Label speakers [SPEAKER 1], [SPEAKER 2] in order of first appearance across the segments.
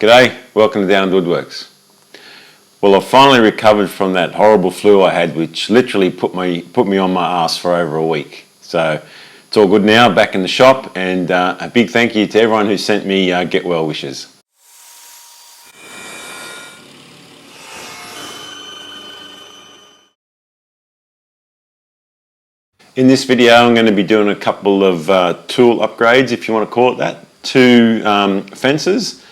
[SPEAKER 1] G'day, welcome to Down Woodworks. Well, I've finally recovered from that horrible flu I had, which literally put me on my ass for over a week. So it's all good now, back in the shop, and a big thank you to everyone who sent me get well wishes. In this video I'm going to be doing a couple of tool upgrades, if you want to call it that. Two fences.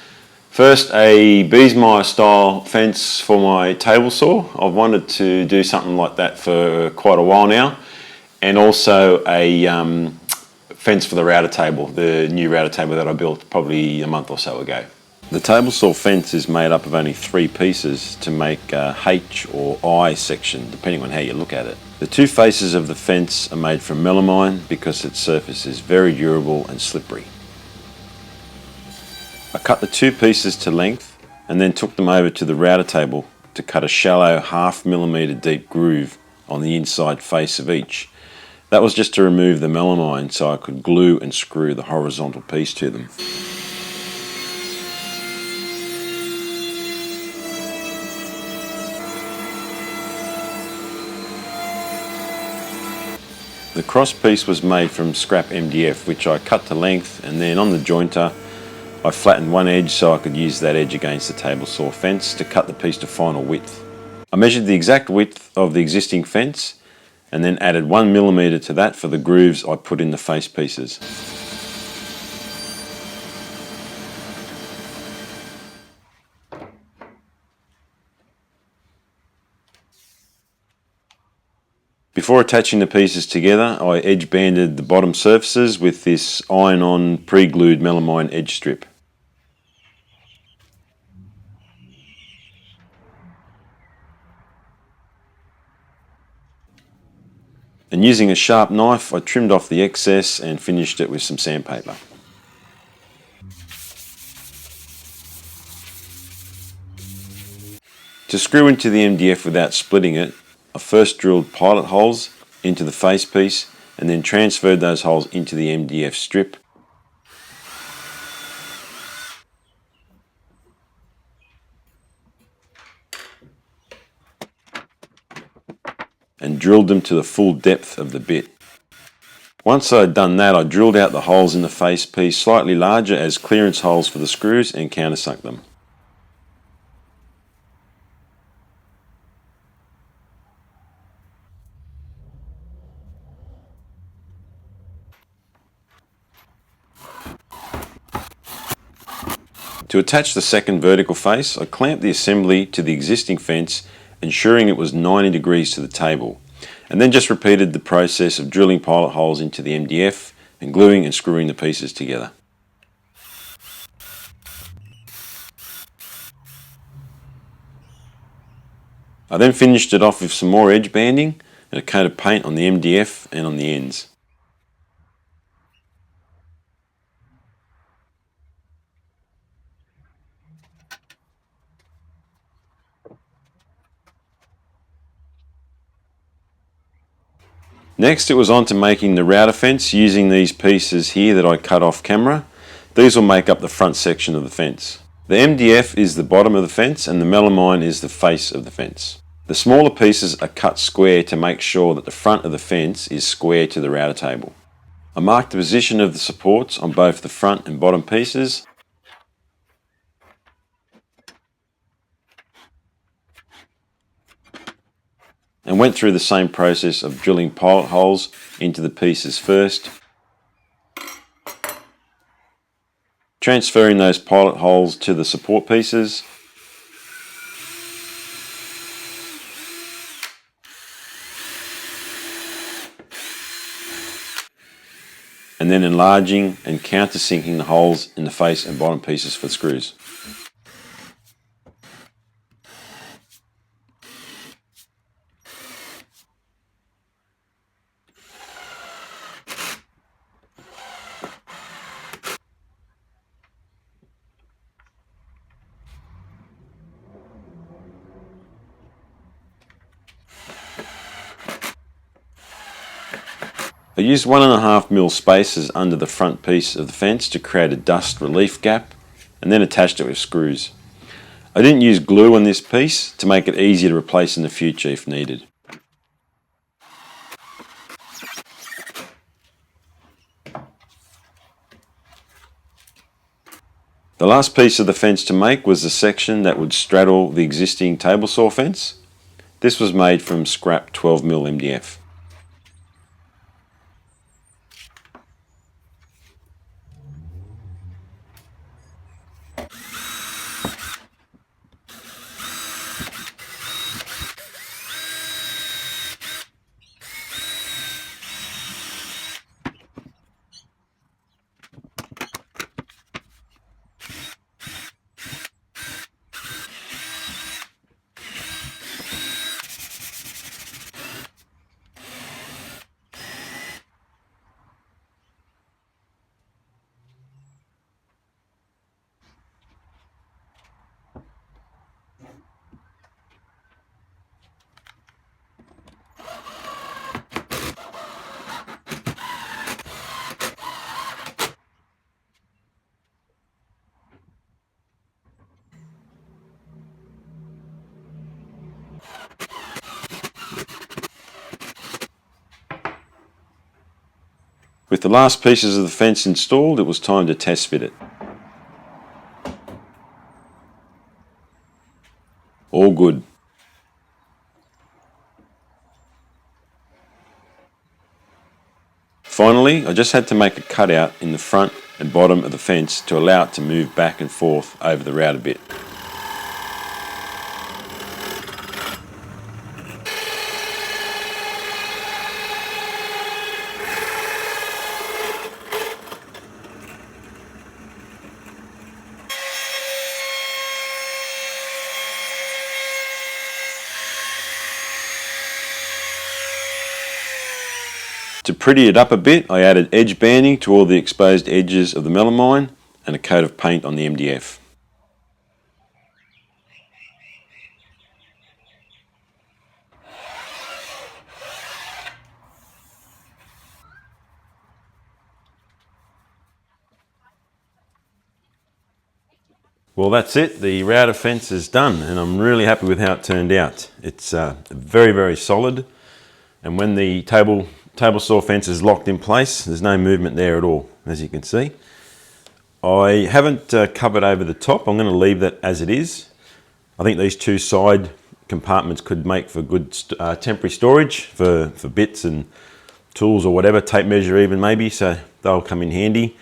[SPEAKER 1] First, a Beesmeyer style fence for my table saw. I've wanted to do something like that for quite a while now. And also a fence for the router table, the new router table that I built probably a month or so ago. The table saw fence is made up of only 3 pieces to make a H or I section, depending on how you look at it. The 2 faces of the fence are made from melamine because its surface is very durable and slippery. I cut the 2 pieces to length and then took them over to the router table to cut a shallow 1/2 millimeter deep groove on the inside face of each. That was just to remove the melamine so I could glue and screw the horizontal piece to them. The crosspiece was made from scrap MDF, which I cut to length, and then on the jointer I flattened one edge so I could use that edge against the table saw fence to cut the piece to final width. I measured the exact width of the existing fence and then added 1 millimeter to that for the grooves I put in the face pieces. Before attaching the pieces together, I edge banded the bottom surfaces with this iron-on pre-glued melamine edge strip. And using a sharp knife, I trimmed off the excess and finished it with some sandpaper. To screw into the MDF without splitting it, I first drilled pilot holes into the face piece and then transferred those holes into the MDF strip. And drilled them to the full depth of the bit. Once I had done that, I drilled out the holes in the face piece slightly larger as clearance holes for the screws and countersunk them. To attach the second vertical face, I clamped the assembly to the existing fence, ensuring it was 90 degrees to the table, and then just repeated the process of drilling pilot holes into the MDF and gluing and screwing the pieces together. I then finished it off with some more edge banding and a coat of paint on the MDF and on the ends. Next, it was on to making the router fence using these pieces here that I cut off camera. These will make up the front section of the fence. The MDF is the bottom of the fence and the melamine is the face of the fence. The smaller pieces are cut square to make sure that the front of the fence is square to the router table. I marked the position of the supports on both the front and bottom pieces. And went through the same process of drilling pilot holes into the pieces first, transferring those pilot holes to the support pieces, and then enlarging and countersinking the holes in the face and bottom pieces for the screws. I used 1.5 mm spacers under the front piece of the fence to create a dust relief gap and then attached it with screws. I didn't use glue on this piece to make it easier to replace in the future if needed. The last piece of the fence to make was the section that would straddle the existing table saw fence. This was made from scrap 12mm MDF. With the last pieces of the fence installed, it was time to test fit it. All good. Finally, I just had to make a cutout in the front and bottom of the fence to allow it to move back and forth over the router bit. To pretty it up a bit, I added edge banding to all the exposed edges of the melamine and a coat of paint on the MDF. Well, that's it. The router fence is done and I'm really happy with how it turned out. It's very, very solid, and when the table saw fence is locked in place, there's no movement there at all, as you can see. I haven't covered over the top. I'm going to leave that as it is. I think these two side compartments could make for good temporary storage for bits and tools or whatever, tape measure even maybe, so they'll come in handy.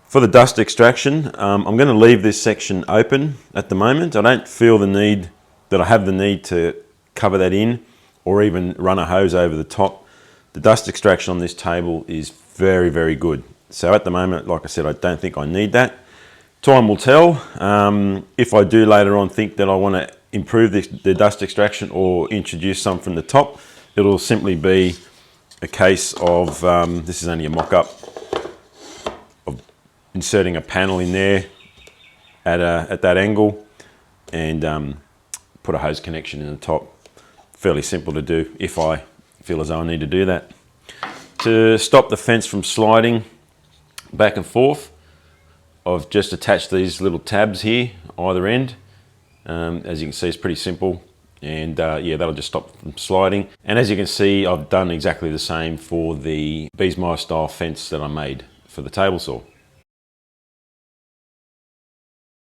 [SPEAKER 1] For the dust extraction, I'm going to leave this section open at the moment. I don't feel the need that I have the need to cover that in or even run a hose over the top. The dust extraction on this table is very, very good. So at the moment, like I said, I don't think I need that. Time will tell. If I do later on think that I want to improve the dust extraction or introduce some from the top, it'll simply be a case of, this is only a mock-up, of inserting a panel in there at that angle and put a hose connection in the top. Fairly simple to do if I feel as though I need to do that. To stop the fence from sliding back and forth, I've just attached these little tabs here either end. As you can see, it's pretty simple, and yeah, that'll just stop from sliding. And as you can see, I've done exactly the same for the Beesmeyer style fence that I made for the table saw.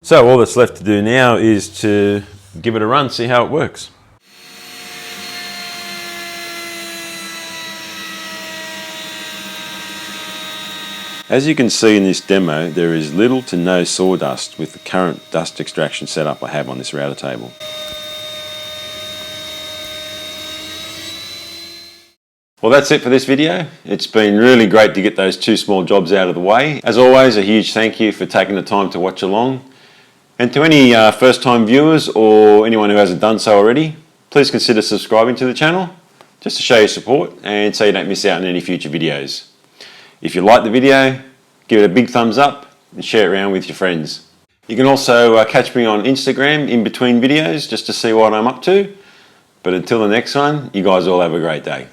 [SPEAKER 1] So all that's left to do now is to give it a run, see how it works. As you can see in this demo, there is little to no sawdust with the current dust extraction setup I have on this router table. Well, that's it for this video. It's been really great to get those two small jobs out of the way. As always, a huge thank you for taking the time to watch along. And to any first-time viewers or anyone who hasn't done so already, please consider subscribing to the channel just to show your support and so you don't miss out on any future videos. If you like the video, give it a big thumbs up and share it around with your friends. You can also catch me on Instagram in between videos just to see what I'm up to. But until the next one, you guys all have a great day.